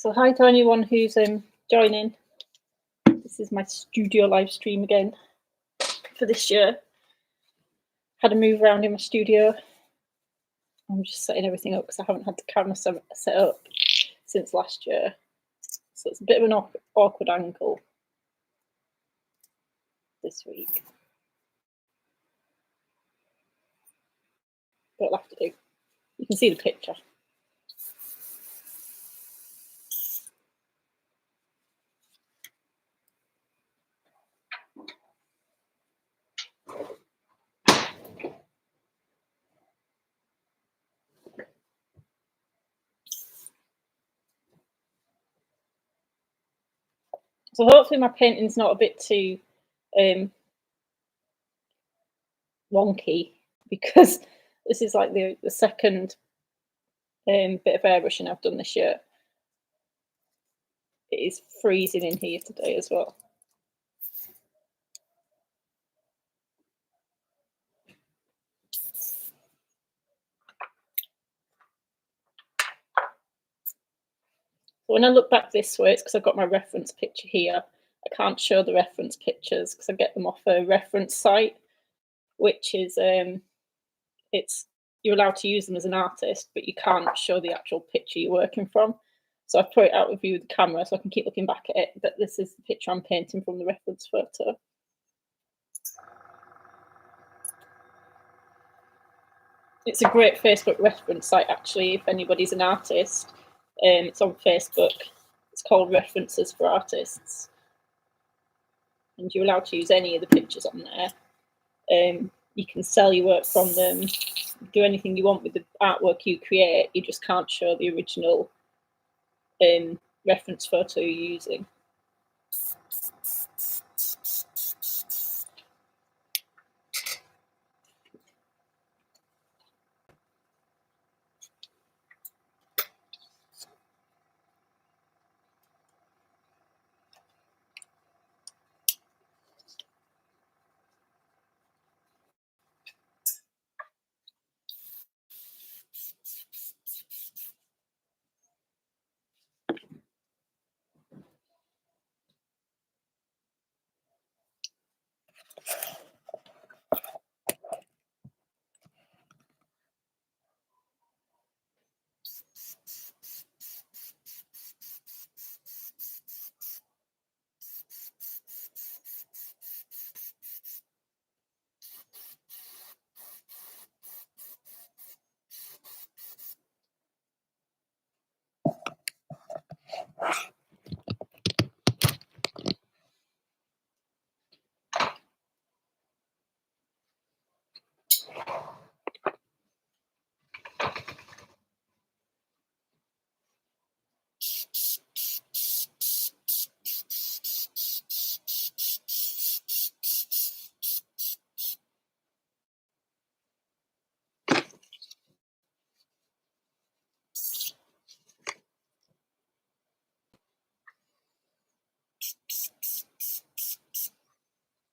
So hi to anyone who's joining. This is my studio live stream again for this year. Had a move around in my studio. I'm just setting everything up because I haven't had the camera set up since last year. So it's a bit of an awkward angle this week. But I'll have to do. You can see the picture. So hopefully my painting's not a bit too wonky, because this is like the second bit of airbrushing I've done this year. It is freezing in here today as well. So when I look back this way, it's because I've got my reference picture here. I can't show the reference pictures because I get them off a reference site, which is you're allowed to use them as an artist, but you can't show the actual picture you're working from. So I've put it out of view with the camera so I can keep looking back at it, but this is the picture I'm painting from the reference photo. It's a great Facebook reference site, actually, if anybody's an artist. It's on Facebook. It's called References for Artists. And you're allowed to use any of the pictures on there. You can sell your work from them, do anything you want with the artwork you create. You just can't show the original reference photo you're using.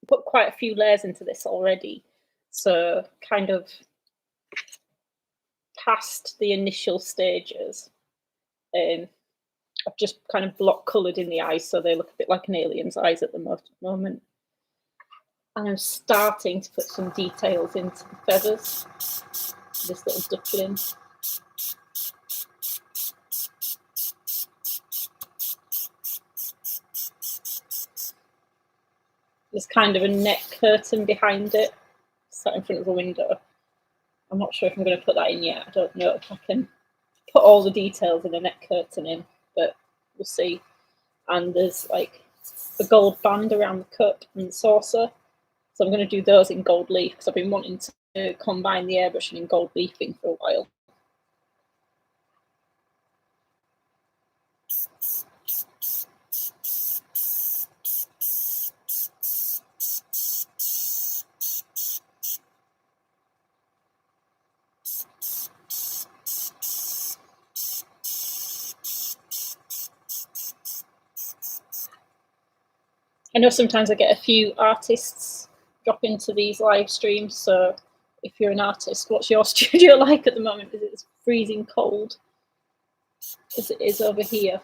Put quite a few layers into this already, so kind of past the initial stages. I've just kind of block coloured in the eyes so they look a bit like an alien's eyes at the moment. And I'm starting to put some details into the feathers. This little duckling. There's kind of a neck curtain behind it, sat in front of a window. I'm not sure if I'm going to put that in yet. I don't know if I can put all the details in a neck curtain in, but we'll see. And there's like a gold band around the cup and the saucer. So I'm going to do those in gold leaf because I've been wanting to combine the airbrushing and gold leafing for a while. I know sometimes I get a few artists drop into these live streams, so if you're an artist, what's your studio like at the moment? Is it freezing cold as it is over here?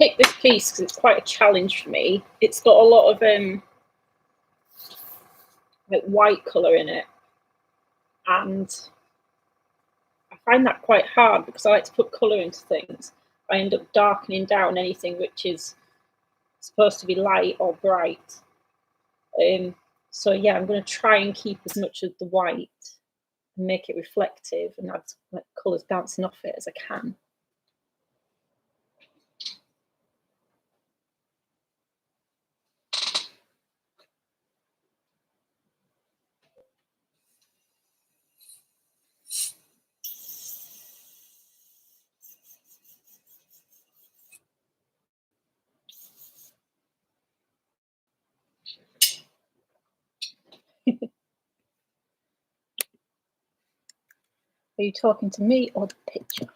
picked this piece because it's quite a challenge for me. It's got a lot of like white colour in it, and I find that quite hard because I like to put colour into things. I end up darkening down anything which is supposed to be light or bright. So yeah, I'm going to try and keep as much of the white and make it reflective and add like colours bouncing off it as I can. Are you talking to me or the picture?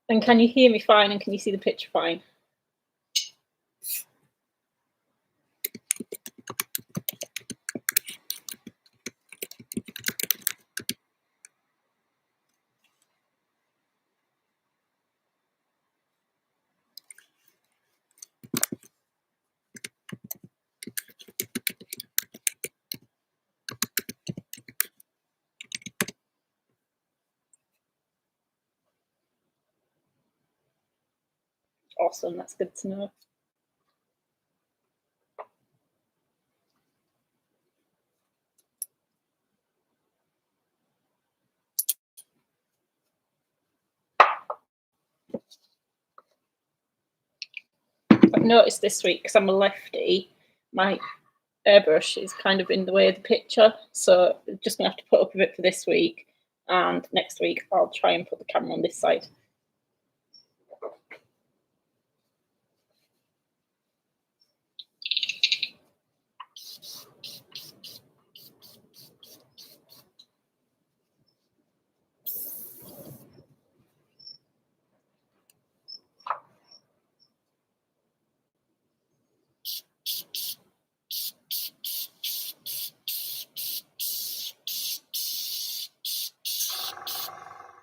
And can you hear me fine and can you see the picture fine? Awesome, that's good to know. I've noticed this week, because I'm a lefty, my airbrush is kind of in the way of the picture, so I'm just going to have to put up with it for this week, and next week I'll try and put the camera on this side.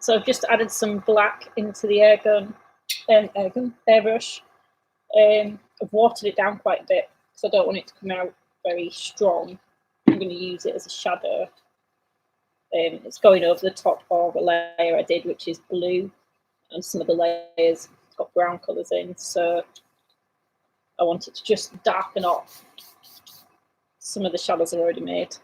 So I've just added some black into the airbrush. I've watered it down quite a bit because I don't want it to come out very strong. I'm going to use it as a shadow. It's going over the top of a layer I did, which is blue, and some of the layers got brown colours in. So I want it to just darken off some of the shadows I've already made.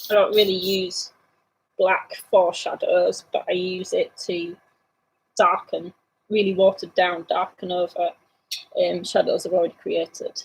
I don't really use black for shadows, but I use it to darken, really watered down, darken over shadows I've already created.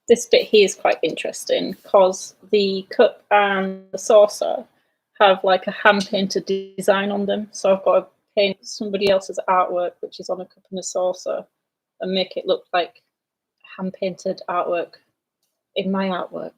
This bit here is quite interesting because the cup and the saucer have like a hand painted design on them. So I've got to paint somebody else's artwork, which is on a cup and a saucer, and make it look like hand painted artwork in my artwork.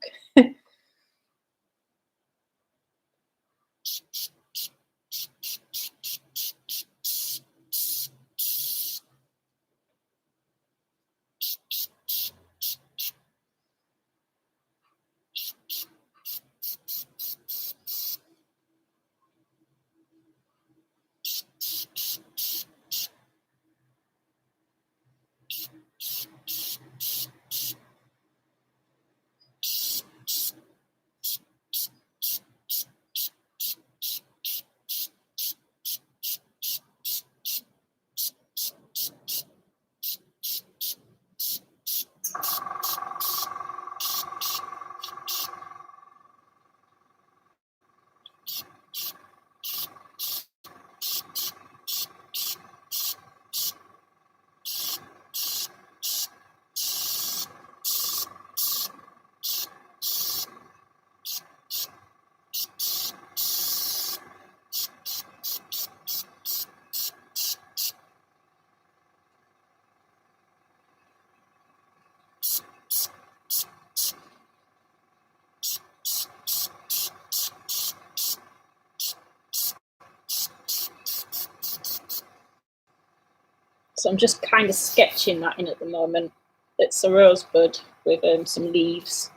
So I'm just kind of sketching that in at the moment. It's a rosebud with some leaves.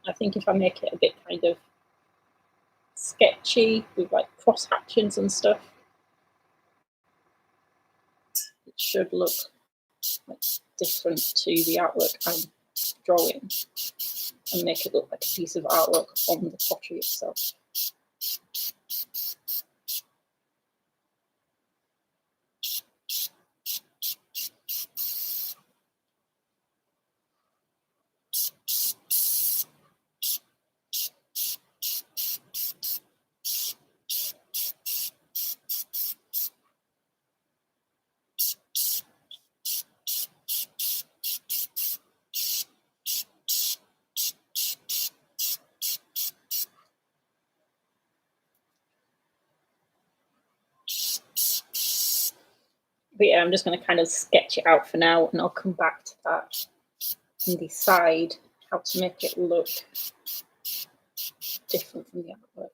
I think if I make it a bit kind of sketchy with like cross hatchings and stuff, it should look like different to the artwork I'm drawing and make it look like a piece of artwork on the pottery itself. But yeah, I'm just going to kind of sketch it out for now, and I'll come back to that and decide how to make it look different from the artwork.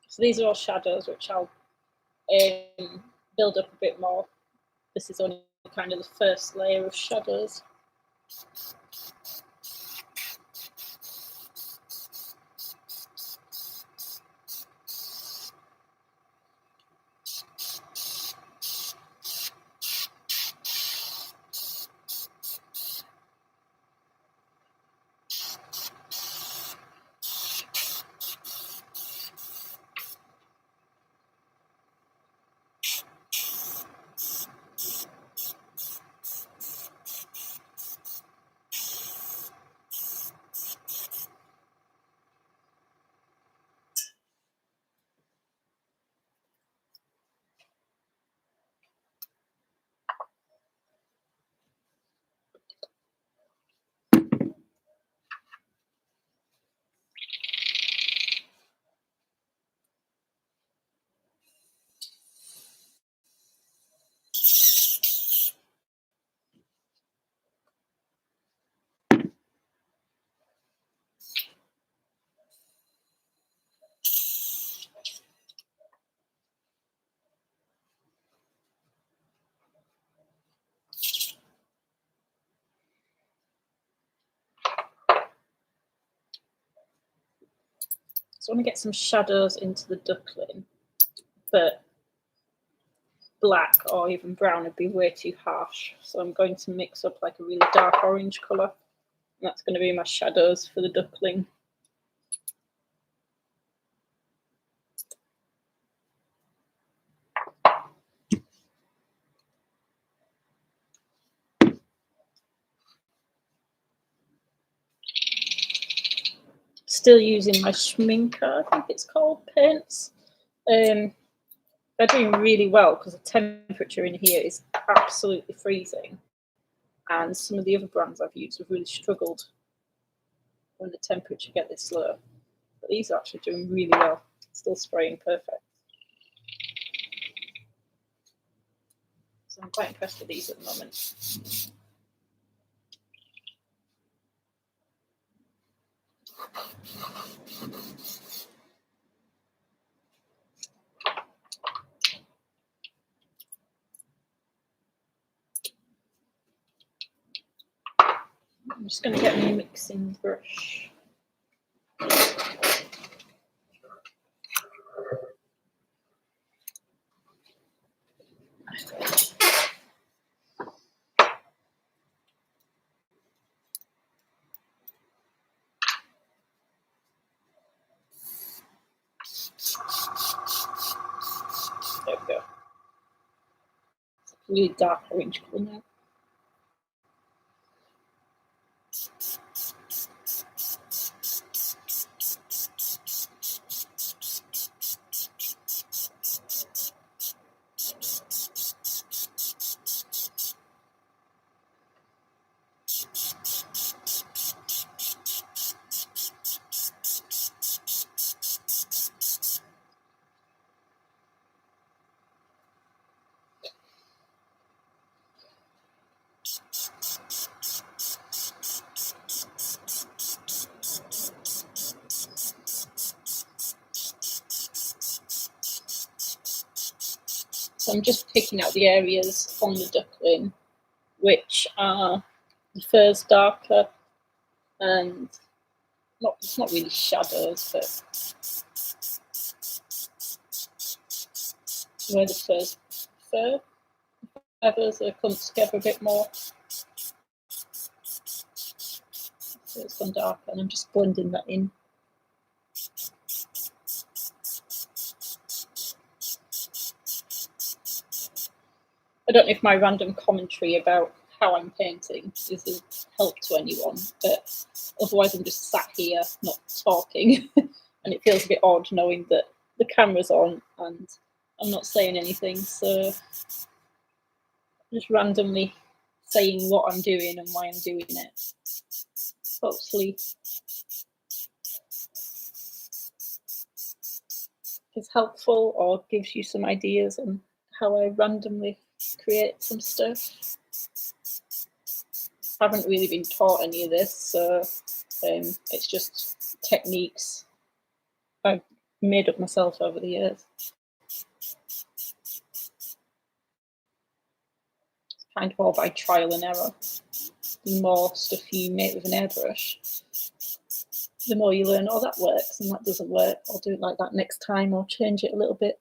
So these are all shadows, which I'll build up a bit more. This is only kind of the first layer of shadows. So I want to get some shadows into the duckling, but black or even brown would be way too harsh. So I'm going to mix up like a really dark orange colour. And that's going to be my shadows for the duckling. Still using my Schminker, I think it's called, paints. They're doing really well because the temperature in here is absolutely freezing. And some of the other brands I've used have really struggled when the temperature gets this low. But these are actually doing really well. Still spraying perfect. So I'm quite impressed with these at the moment. I'm just going to get my mixing brush. There we go. It's a really dark orange colour now. So I'm just picking out the areas on the duckling which are the fur's darker and it's not really shadows, but where the fur feathers are come together a bit more. So it's gone darker and I'm just blending that in. I don't know if my random commentary about how I'm painting is of help to anyone, but otherwise I'm just sat here not talking and it feels a bit odd knowing that the camera's on and I'm not saying anything, so I'm just randomly saying what I'm doing and why I'm doing it. Hopefully is helpful or gives you some ideas on how I randomly create some stuff. I haven't really been taught any of this, so it's just techniques I've made up myself over the years. It's kind of all by trial and error. The more stuff you make with an airbrush, the more you learn, oh, that works and that doesn't work. I'll do it like that next time, or change it a little bit.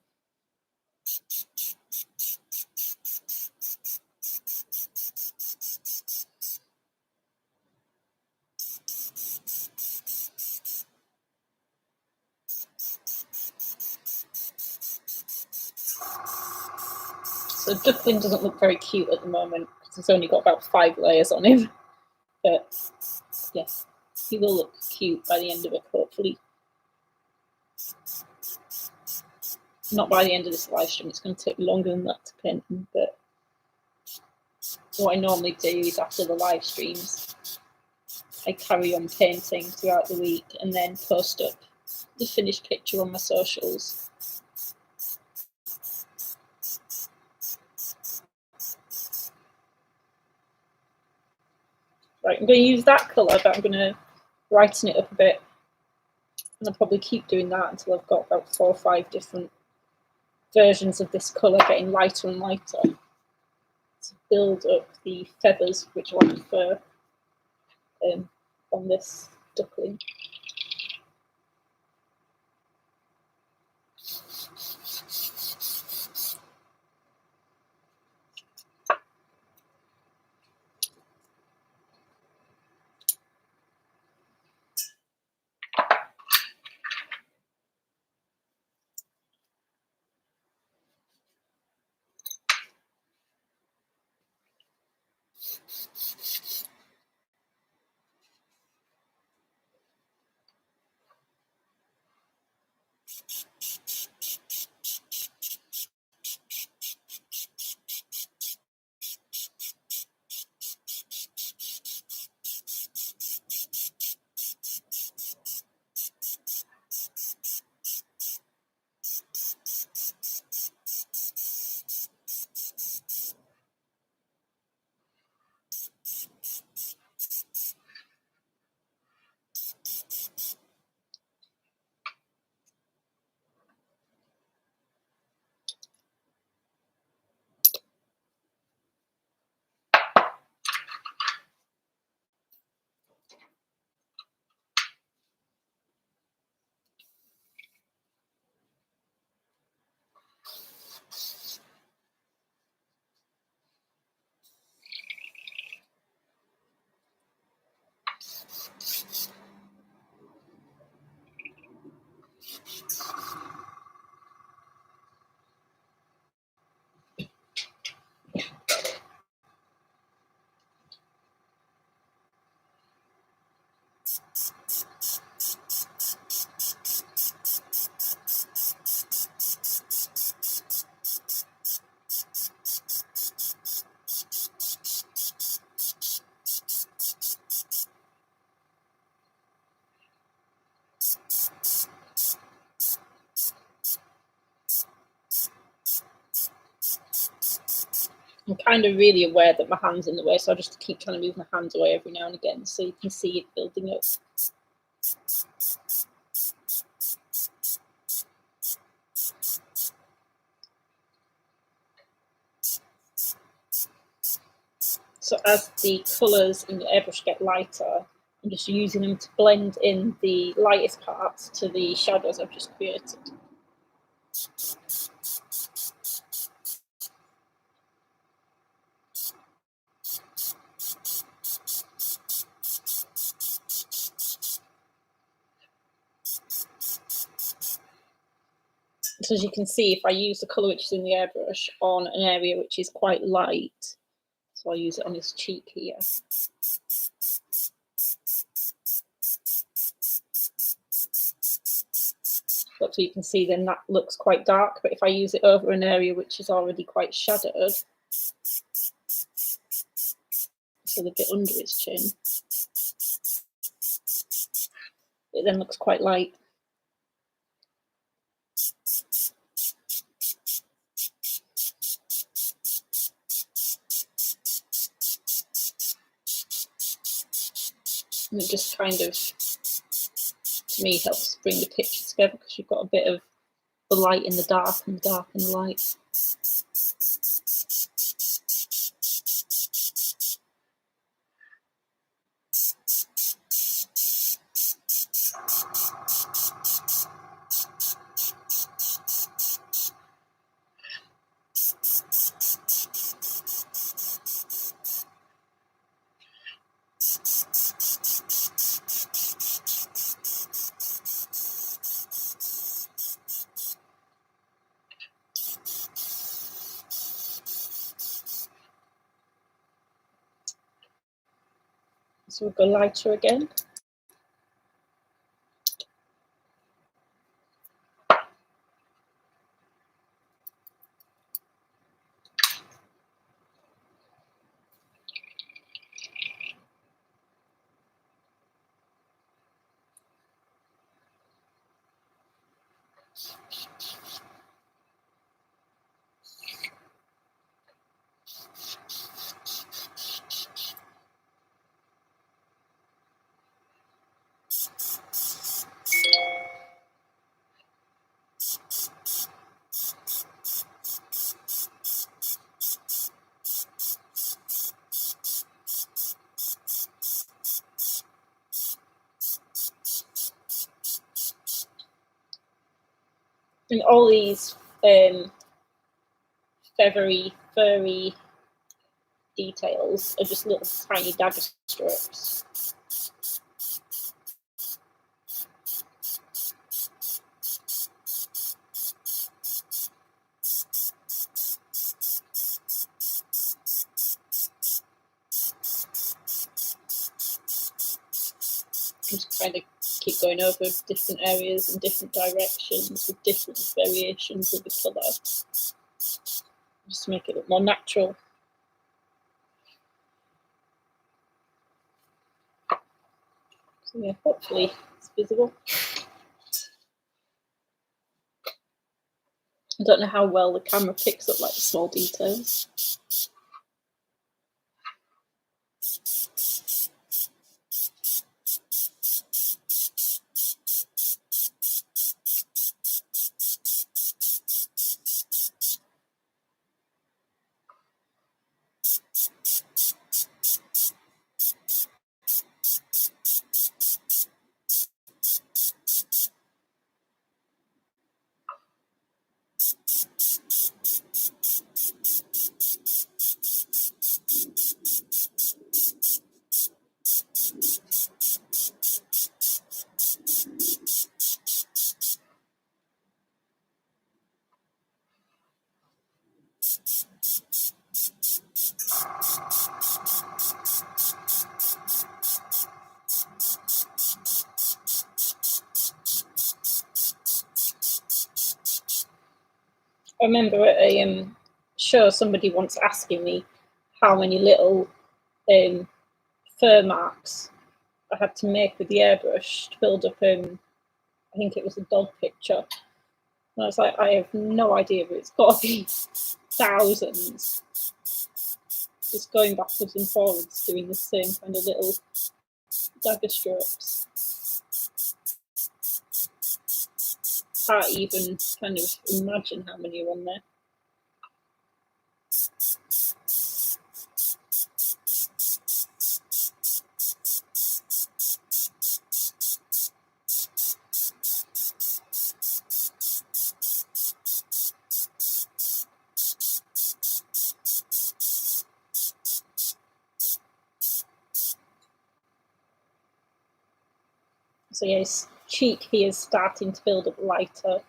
So Duckling doesn't look very cute at the moment because it's only got about 5 layers on him. But yes, he will look cute by the end of it, hopefully. Not by the end of this live stream, it's going to take longer than that to paint him, but what I normally do is after the live streams, I carry on painting throughout the week and then post up the finished picture on my socials. Right, I'm going to use that colour, but I'm going to brighten it up a bit. And I'll probably keep doing that until I've got about 4 or 5 different versions of this colour, getting lighter and lighter to build up the feathers, which I prefer on this duckling. I'm kind of really aware that my hand's in the way, so I just keep trying to move my hands away every now and again so you can see it building up. So as the colours in the airbrush get lighter, I'm just using them to blend in the lightest parts to the shadows I've just created. So as you can see, if I use the colour which is in the airbrush on an area which is quite light, so I'll use it on his cheek here. But so you can see then that looks quite dark, but if I use it over an area which is already quite shadowed, so the bit under his chin, it then looks quite light. And it just kind of to me helps bring the picture together, because you've got a bit of the light in the dark and the dark in the light. So we'll go lighter again. And all these feathery, furry details are just little tiny dagger strokes. Just kind of keep going over different areas and different directions with different variations of the colour, just to make it look more natural. So yeah, hopefully it's visible. I don't know how well the camera picks up like the small details. I remember at a show somebody once asking me how many little fur marks I had to make with the airbrush to build up, I think it was a dog picture. And I was like, I have no idea, but it's got to be thousands. Just going backwards and forwards, doing the same kind of little dagger strokes. Can't even kind of imagine how many are on there. So yeah, his cheek here is starting to build up lighter.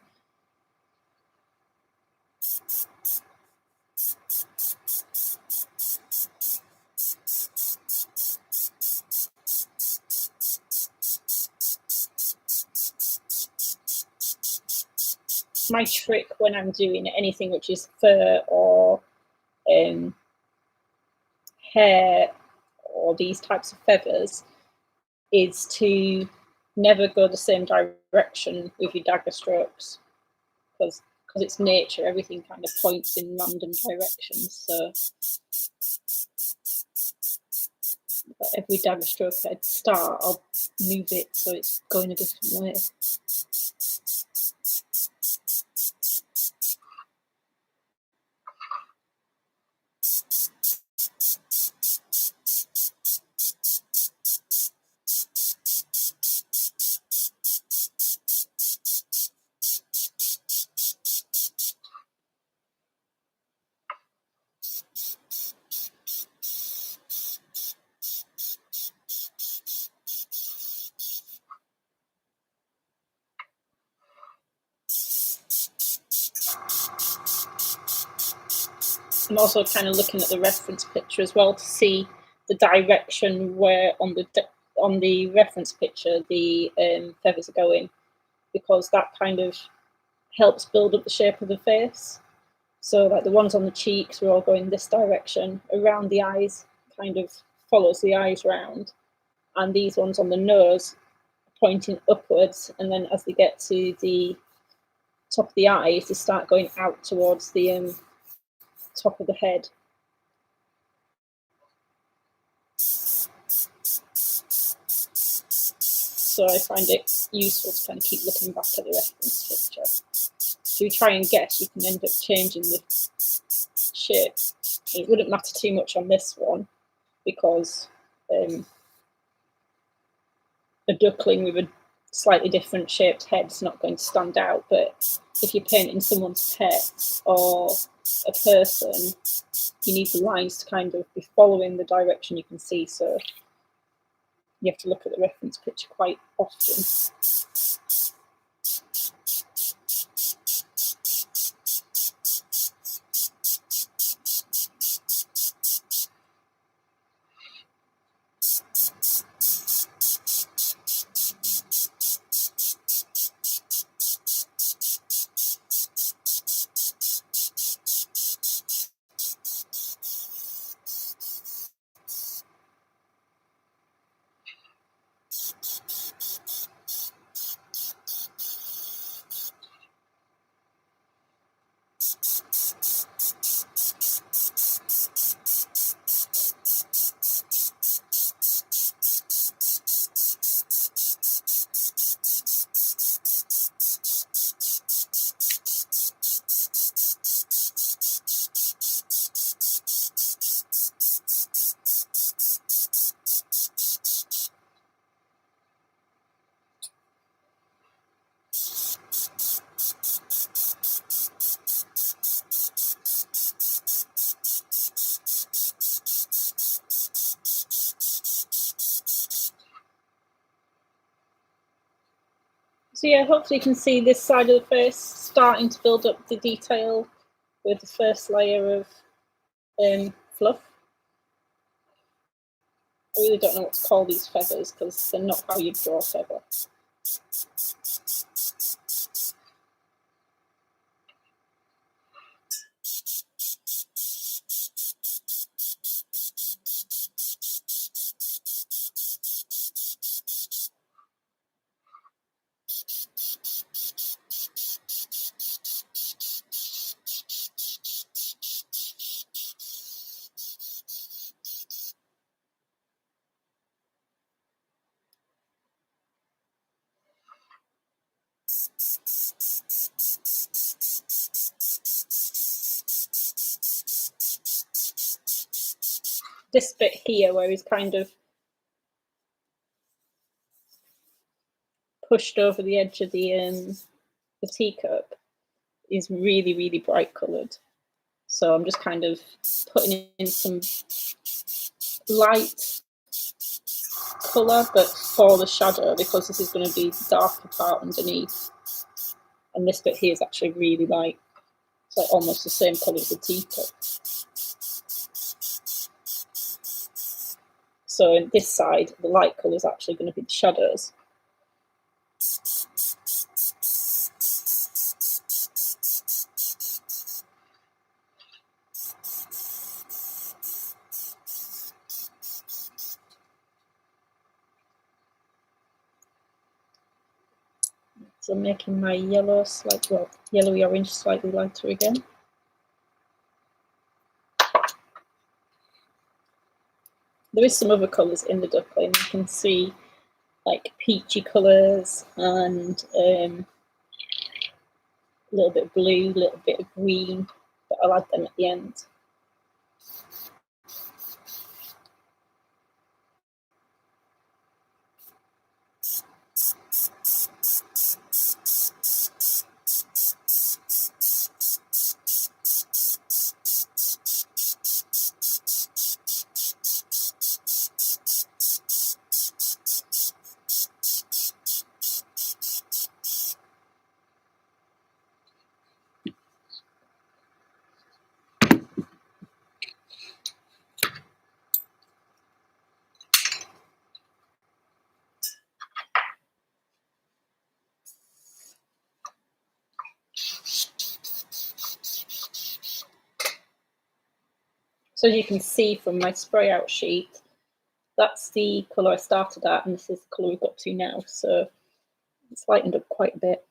My trick when I'm doing anything which is fur or hair or these types of feathers is to never go the same direction with your dagger strokes, because it's nature, everything kind of points in random directions. So every dagger stroke I start, I'll move it so it's going a different way. I'm also kind of looking at the reference picture as well to see the direction where on the reference picture the feathers are going, because that kind of helps build up the shape of the face. So like the ones on the cheeks are all going this direction, around the eyes kind of follows the eyes round, and these ones on the nose pointing upwards, and then as they get to the top of the eyes they start going out towards the top of the head. So I find it useful to kind of keep looking back at the reference picture. So you try and guess, you can end up changing the shape. It wouldn't matter too much on this one because a duckling with a slightly different shaped head is not going to stand out. But if you're painting someone's pet or a person, you need the lines to kind of be following the direction you can see. So you have to look at the reference picture quite often. So yeah, hopefully you can see this side of the face starting to build up the detail with the first layer of fluff. I really don't know what to call these feathers because they're not how you draw a feather. This bit here where he's kind of pushed over the edge of the teacup is really, really bright coloured. So I'm just kind of putting in some light colour, but for the shadow, because this is going to be the darker part underneath. And this bit here is actually really light. It's like almost the same colour as the teacup. So in this side, the light colour is actually going to be the shadows. So I'm making my yellow yellowy orange slightly lighter again. There is some other colours in the Duckling. You can see like peachy colours and a little bit of blue, a little bit of green, but I'll add them at the end. So as you can see from my spray out sheet, that's the colour I started at, and this is the colour we've got to now. So it's lightened up quite a bit.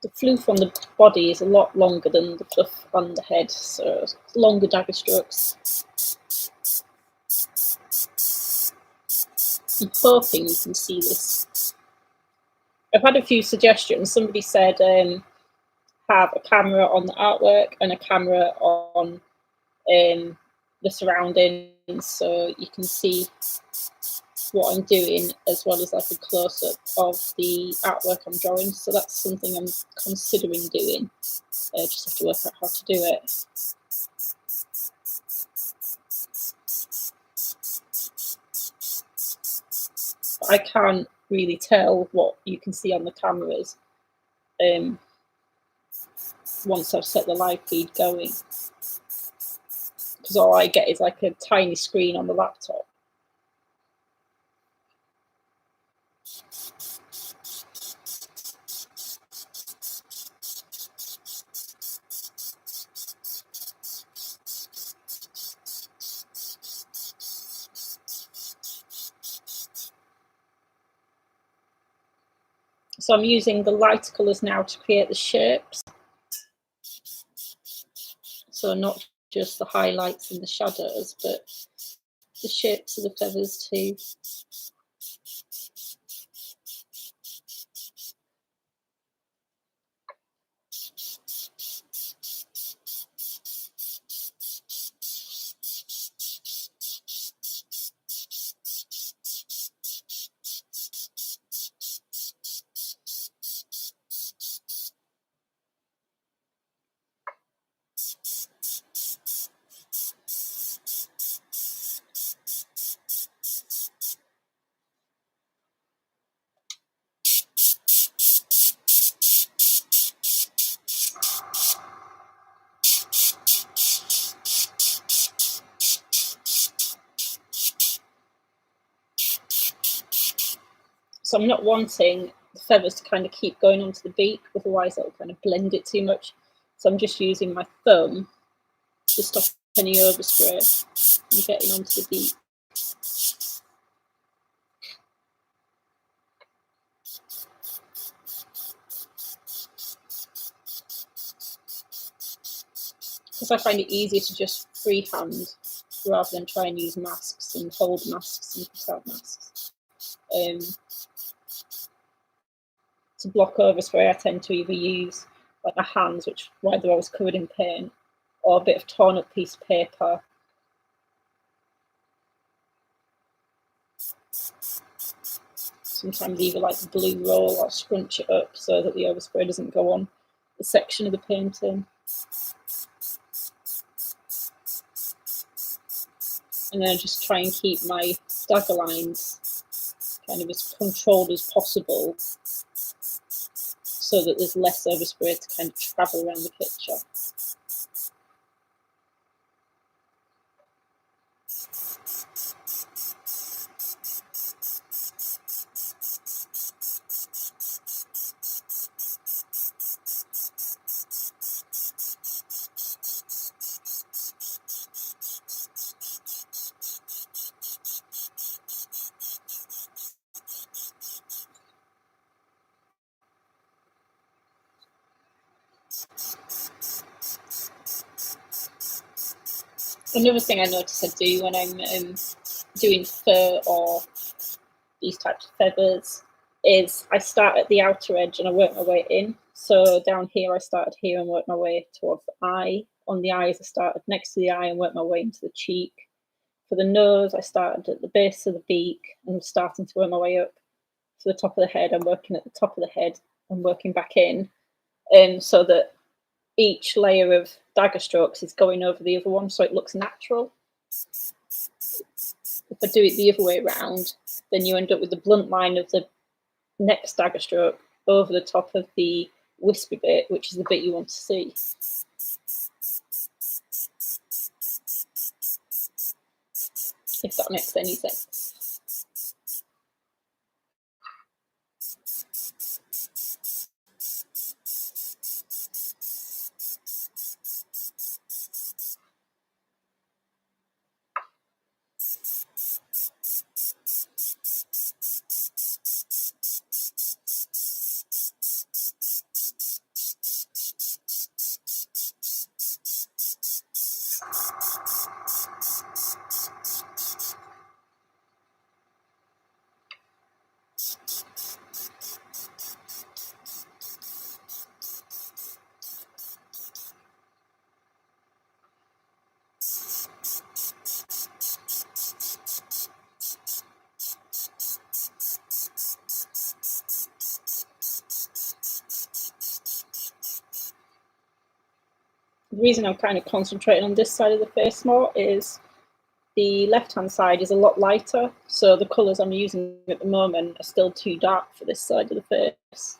The fluff on the body is a lot longer than the fluff on the head, so longer dagger strokes. I'm hoping you can see this. I've had a few suggestions. Somebody said have a camera on the artwork and a camera on the surroundings, so you can see what I'm doing, as well as like a close-up of the artwork I'm drawing. So that's something I'm considering doing. Just have to work out how to do it. But I can't really tell what you can see on the cameras once I've set the live feed going, because all I get is like a tiny screen on the laptop. So I'm using the lighter colours now to create the shapes. So not just the highlights and the shadows, but the shapes of the feathers too. So I'm not wanting the feathers to kind of keep going onto the beak, otherwise it'll kind of blend it too much. So I'm just using my thumb to stop any overspray and getting onto the beak. Because I find it easier to just freehand rather than try and use masks and hold masks and cut out masks. To block overspray, I tend to either use like my hands, which why they're always covered in paint, or a bit of torn up piece of paper. Sometimes either like the blue roll or scrunch it up so that the overspray doesn't go on the section of the painting. And then I just try and keep my dagger lines kind of as controlled as possible so that there's less overspray to kind of travel around the picture. Another thing I notice I do when I'm doing fur or these types of feathers is I start at the outer edge and I work my way in. So down here I started here and worked my way towards the eye. On the eyes I started next to the eye and worked my way into the cheek. For the nose I started at the base of the beak and I'm starting to work my way up to the top of the head. I'm working at the top of the head and working back in, so that each layer of dagger strokes is going over the other one so it looks natural. If I do it the other way around, then you end up with the blunt line of the next dagger stroke over the top of the wispy bit, which is the bit you want to see. If that makes any sense. The reason I'm kind of concentrating on this side of the face more is the left-hand side is a lot lighter, so the colours I'm using at the moment are still too dark for this side of the face.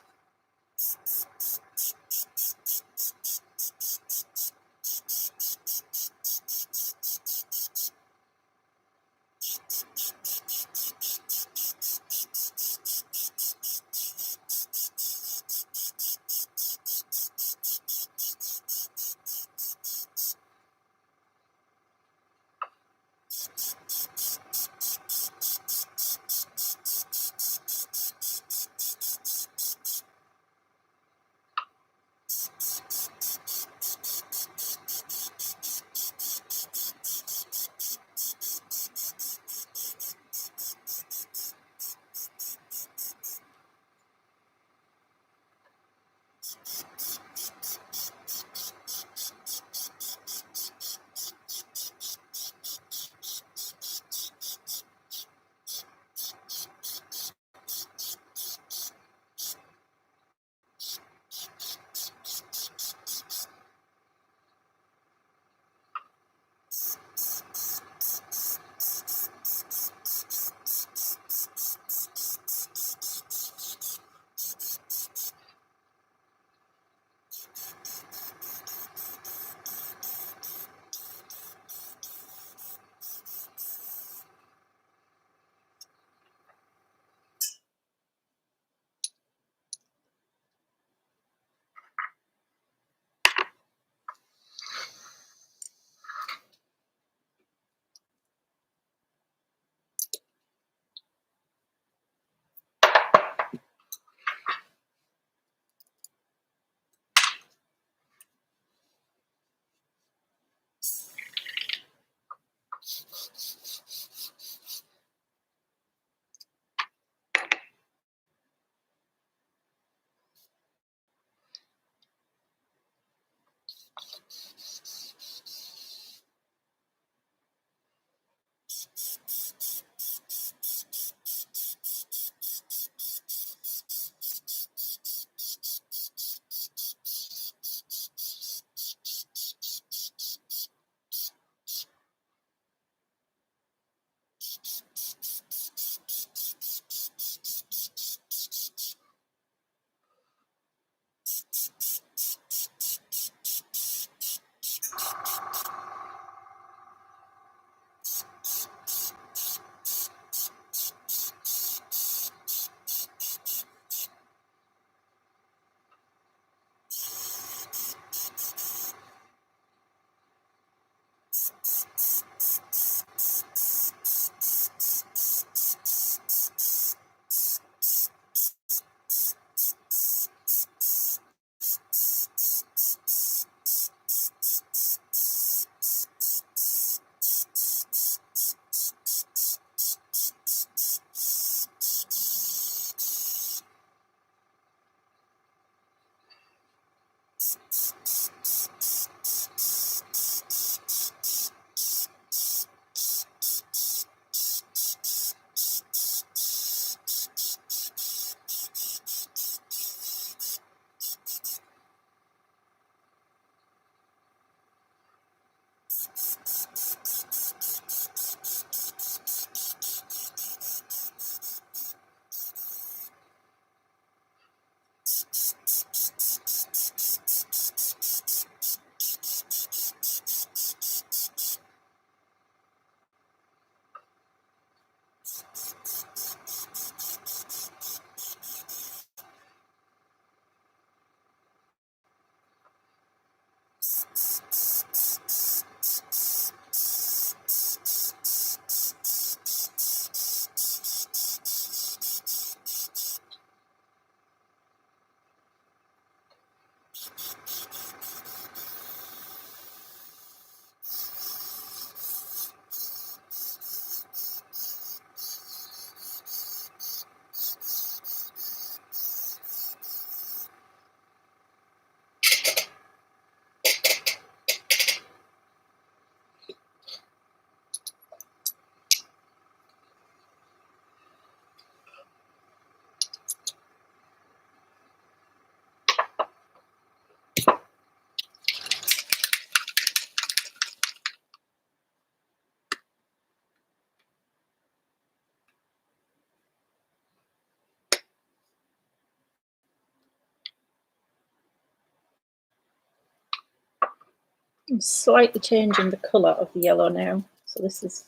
I'm slightly changing the colour of the yellow now. So this is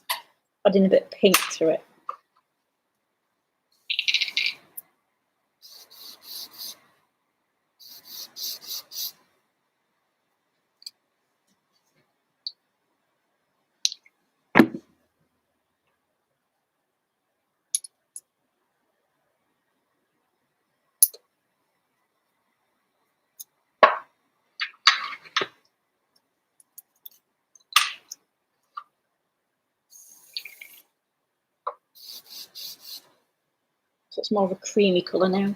adding a bit of pink to it. So it's more of a creamy colour now.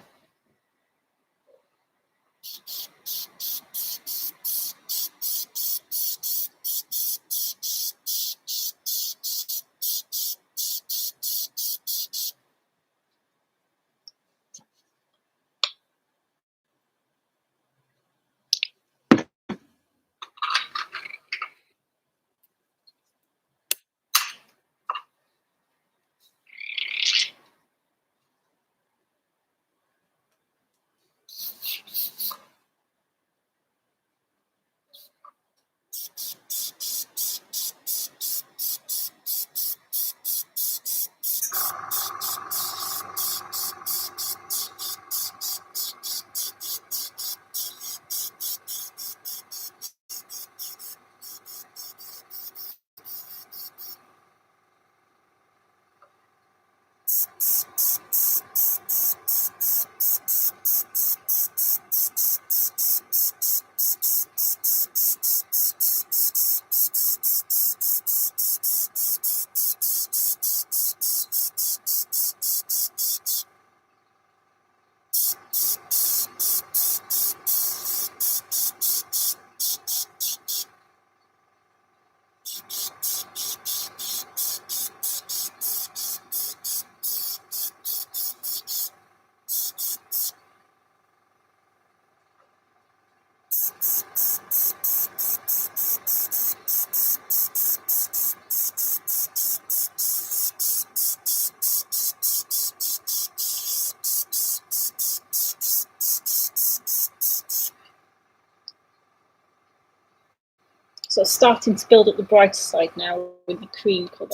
So it's starting to build up the brighter side now with the cream colour.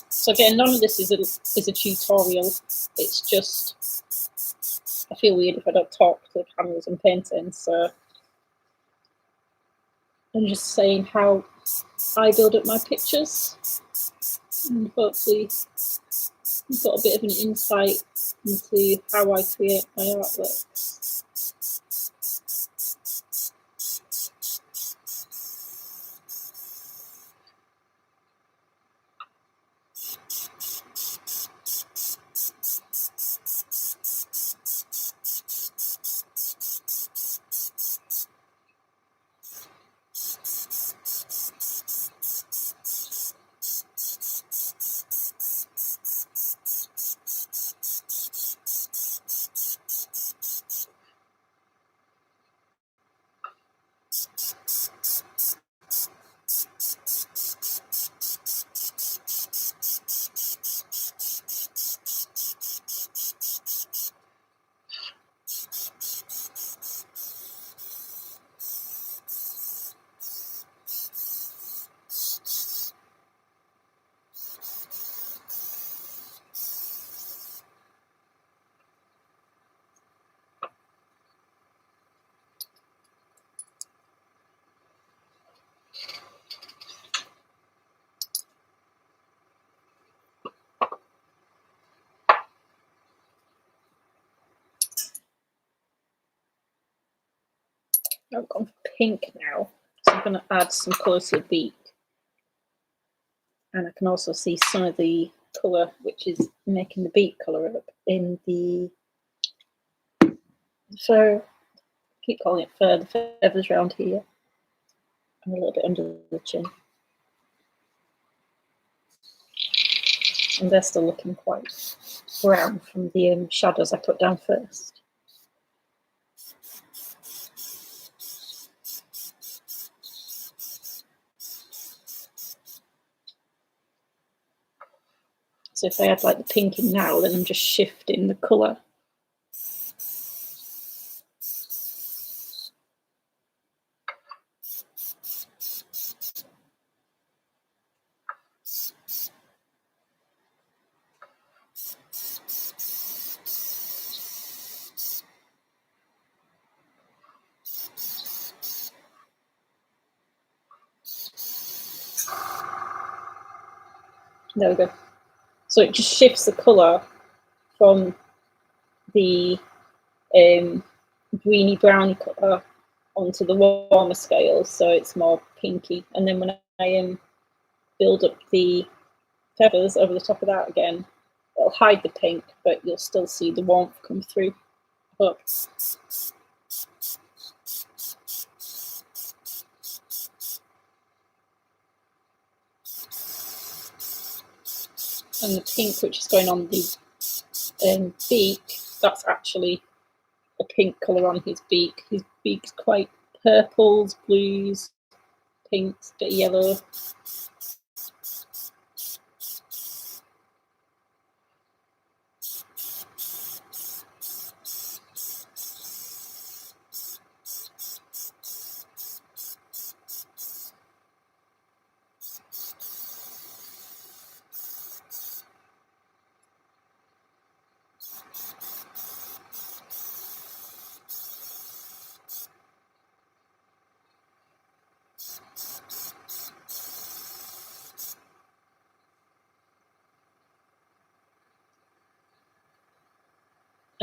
So again, none of this is a tutorial. It's just, I feel weird if I don't talk to the cameras and painting, so I'm just saying how I build up my pictures, and hopefully you've got a bit of an insight into how I create my artwork. I've gone for pink now, so I'm going to add some colour to the beak. And I can also see some of the colour which is making the beak colour up in the fur. I keep calling it fur, the feathers around here and a little bit under the chin. And they're still looking quite brown from the shadows I put down first. So if I add like the pink in now, then I'm just shifting the colour. There we go. So it just shifts the colour from the greeny browny colour onto the warmer scale, so it's more pinky. And then when I build up the feathers over the top of that again, it'll hide the pink, but you'll still see the warmth come through. But and the pink which is going on the beak, that's actually a pink colour on his beak. His beak's quite purples, blues, pinks, bit of yellow.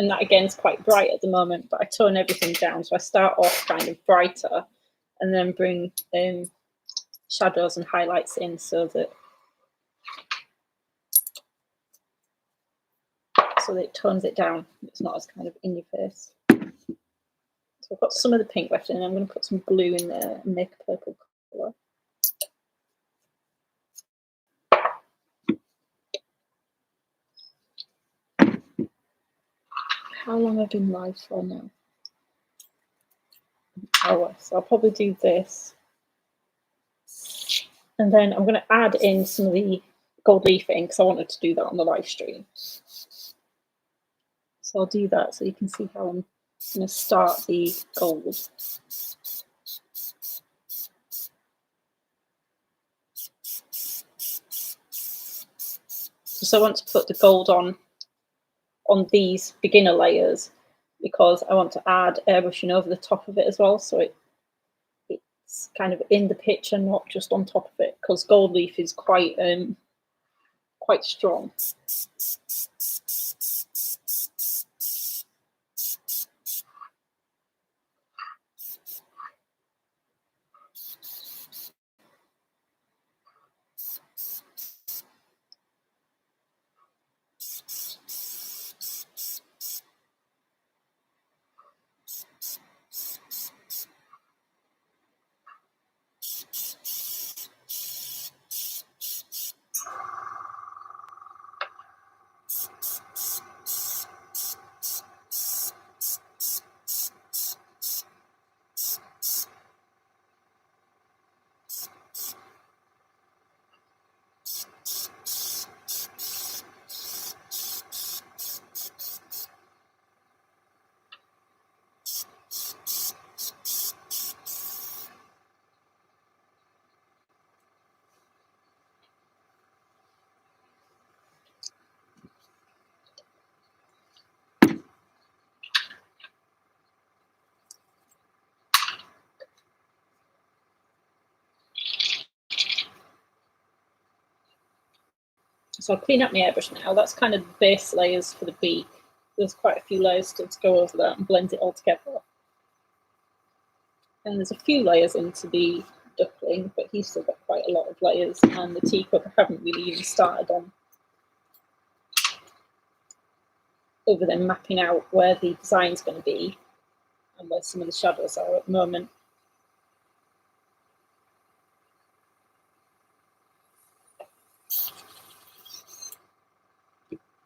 And that again is quite bright at the moment, but I tone everything down. So I start off kind of brighter and then bring shadows and highlights in so that it tones it down. It's not as kind of in your face. So I've got some of the pink left in, and I'm going to put some blue in there and make a purple colour. How long have I been live for now? Oh, so I'll probably do this. And then I'm going to add in some of the gold leafing because I wanted to do that on the live stream. So I'll do that so you can see how I'm going to start the gold. So I want to put the gold on these beginner layers because I want to add airbrushing over the top of it as well, so it's kind of in the picture, not just on top of it, because gold leaf is quite strong. So I'll clean up my airbrush now. That's kind of the base layers for the beak. There's quite a few layers still to go over that and blend it all together. And there's a few layers into the duckling, but he's still got quite a lot of layers. And the teacup I haven't really even started on. Other than mapping out where the design's going to be and where some of the shadows are at the moment.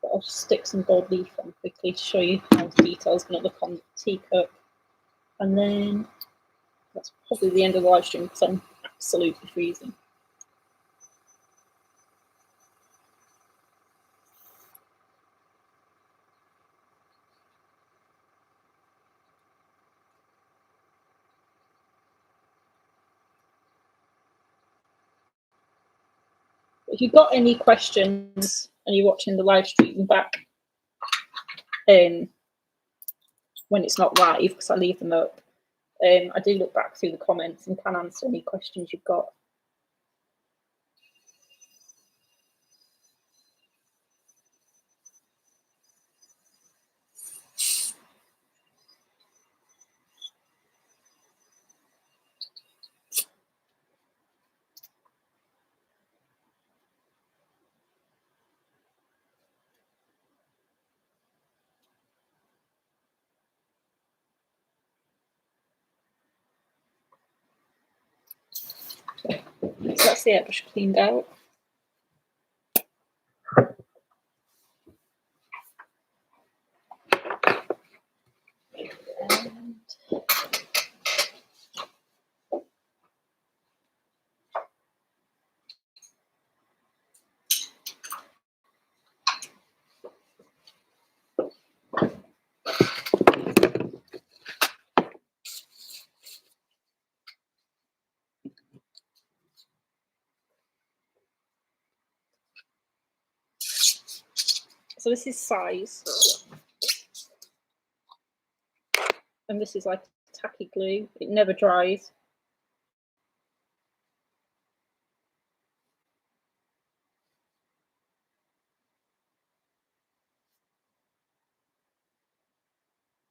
But I'll just stick some gold leaf on quickly to show you how the detail's going to look on the teacup. And then that's probably the end of the live stream because I'm absolutely freezing. If you've got any questions and you're watching the live stream back when it's not live, because I leave them up, I do look back through the comments and can answer any questions you've got. So that's the airbrush cleaned out. So this is size, and this is like tacky glue. It never dries.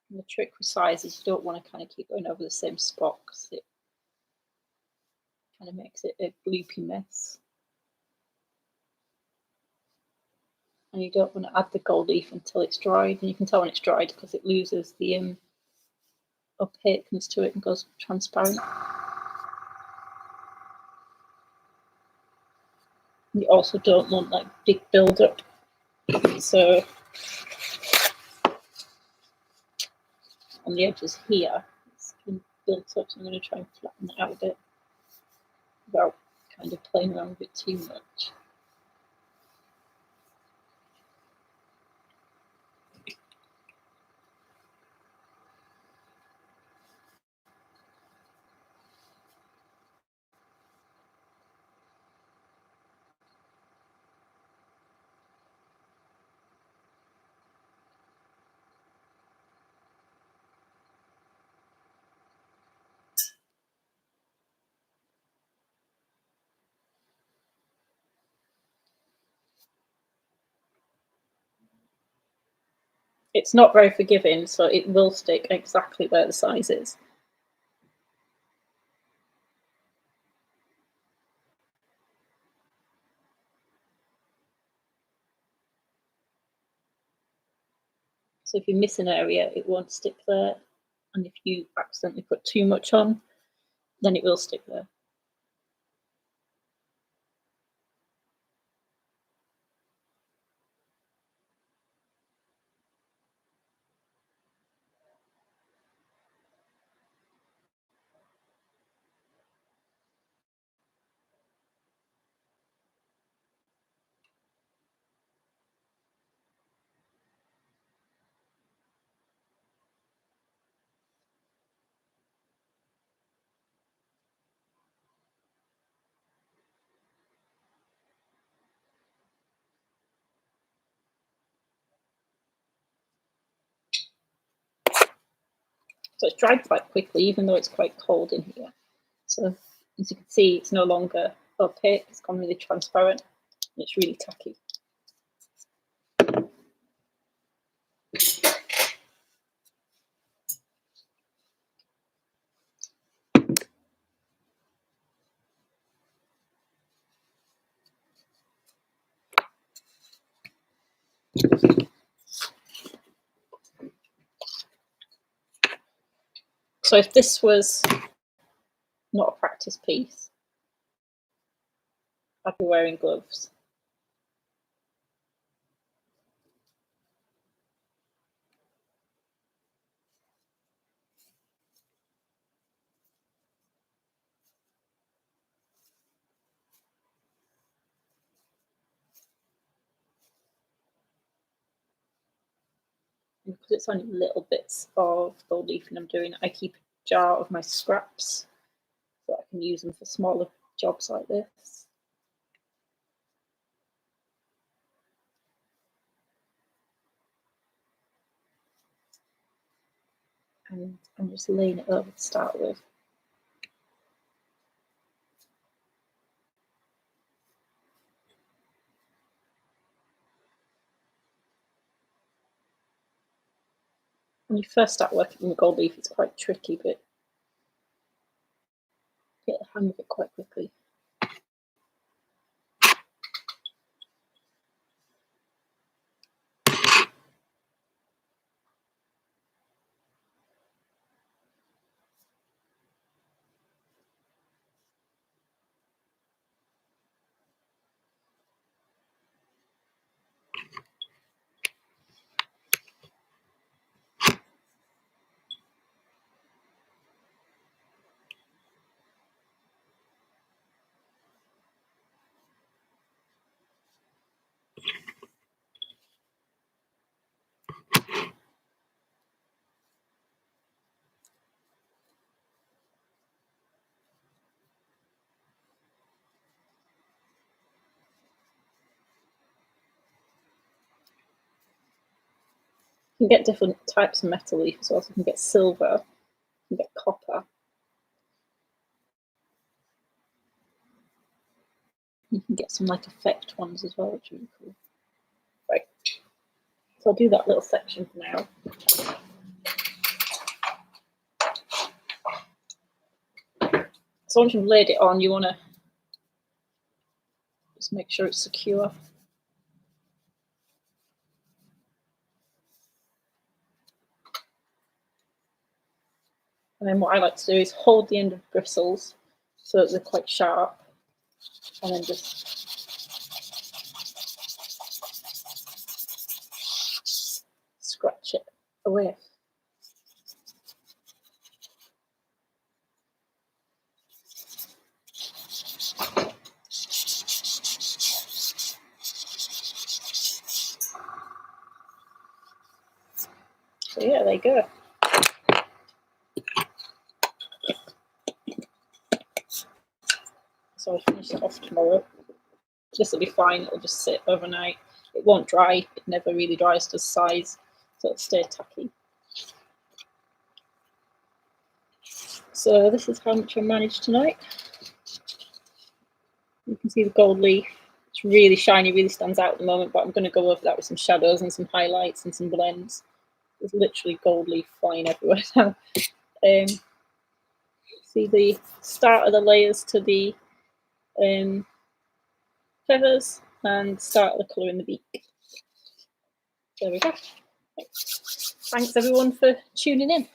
And the trick with size is you don't want to kind of keep going over the same spot, because it kind of makes it a gloopy mess. And you don't want to add the gold leaf until it's dried, and you can tell when it's dried because it loses the opaqueness to it and goes transparent. You also don't want like big build up, so on the edges here it's been built up, so I'm going to try and flatten it out a bit without kind of playing around with it too much. It's not very forgiving, so it will stick exactly where the size is. So if you miss an area, it won't stick there. And if you accidentally put too much on, then it will stick there. So it's dried quite quickly, even though it's quite cold in here. So as you can see, it's no longer opaque, it's gone really transparent, and it's really tacky. So if this was not a practice piece, I'd be wearing gloves. And because it's only little bits of gold leafing I'm doing, I keep a jar of my scraps so I can use them for smaller jobs like this. and I'm just laying it over to start with. When you first start working with gold leaf, it's quite tricky, but you get the hang of it quite quickly. You can get different types of metal leaf as well. So you can get silver, you can get copper. You can get some like effect ones as well, which are really cool. Right. So I'll do that little section for now. So once you've laid it on, you want to just make sure it's secure. And then what I like to do is hold the end of bristles so that they're quite sharp, and then just scratch it away. So yeah, there you go. So I'll finish it off tomorrow. This will be fine, it'll just sit overnight. It won't dry, it never really dries to size, so it'll stay tacky. So this is how much I managed tonight. You can see the gold leaf. It's really shiny, really stands out at the moment, but I'm going to go over that with some shadows and some highlights and some blends. There's literally gold leaf flying everywhere now. See the start of the layers to the feathers and start of the colour in the beak. There we go. Thanks everyone for tuning in.